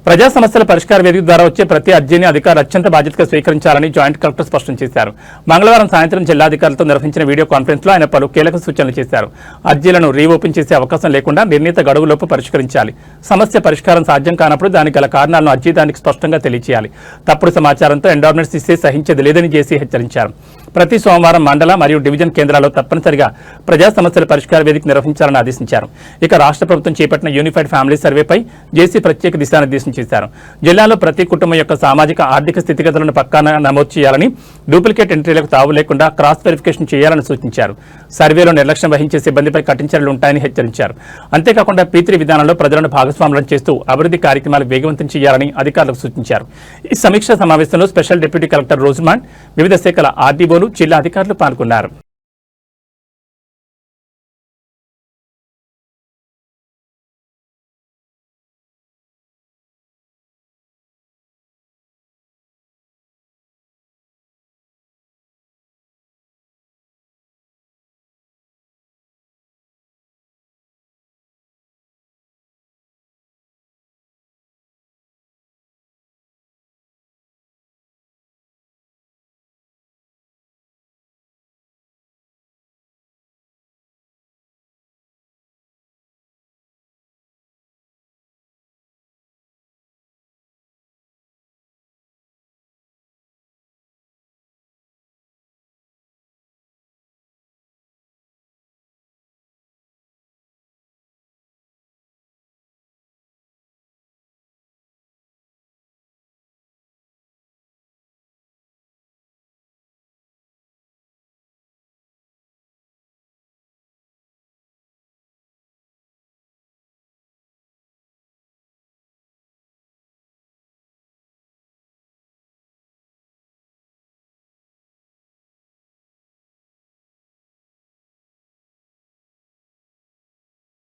ప్రజా సమస్యల పరిష్కార వేదిక ద్వారా వచ్చే ప్రతి అర్జీని అధికారులు అత్యంత బాధ్యతగా స్వీకరించాలని జాయింట్ కలెక్టర్ స్పష్టం చేశారు. మంగళవారం సాయంత్రం జిల్లాధికారులతో నిర్వహించిన వీడియో కాన్ఫరెన్స్ లో ఆయన పలు కీలక సూచనలు చేశారు. అర్జీలను రీఓపెన్ చేసే అవకాశం లేకుండా నిర్ణీత గడువులోపు పరిష్కరించాలి. సమస్య పరిష్కారం సాధ్యం కానప్పుడు దానికి గల కారణాలను అర్జీదానికి స్పష్టంగా తెలియజేయాలి. తప్పుడు సమాచారంతో ఎండోర్మెంట్స్ ఇస్తే సహించేది లేదని జేసీ హెచ్చరించారు. ప్రతి సోమవారం మండల మరియు డివిజన్ కేంద్రాల్లో తప్పనిసరిగా ప్రజా సమస్యల పరిష్కార వేదిక నిర్వహించాలని ఆదేశించారు. ఇక రాష్ట్ర ప్రభుత్వం చేపట్టిన యూనిఫైడ్ ఫ్యామిలీ సర్వేపై జేసీ ప్రత్యేక దిశానిర్దేశం చేశారు. జిల్లాలో ప్రతి కుటుంబం యొక్క సామాజిక ఆర్థిక స్థితిగతులను పక్కాన నమోదు చేయాలని, డూప్లికేట్ ఎంట్రీలకు తావు లేకుండా క్రాస్ వెరిఫికేషన్ చేయాలని సూచించారు. సర్వేలో నిర్లక్ష్యం వహించే సిబ్బందిపై కఠిన చర్యలు ఉంటాయని హెచ్చరించారు. అంతేకాకుండా P3 విధానంలో ప్రజలను భాగస్వాములను చేస్తూ అభివృద్ధి కార్యక్రమాలు వేగవంతం చేయాలని అధికారులకు సూచించారు. ఈ సమీక్షా సమావేశంలో స్పెషల్ డిప్యూటీ కలెక్టర్ రోజమాన్, వివిధ శాఖల ఆర్డీఓలు, జిల్లా అధికారులు పాల్గొన్నారు.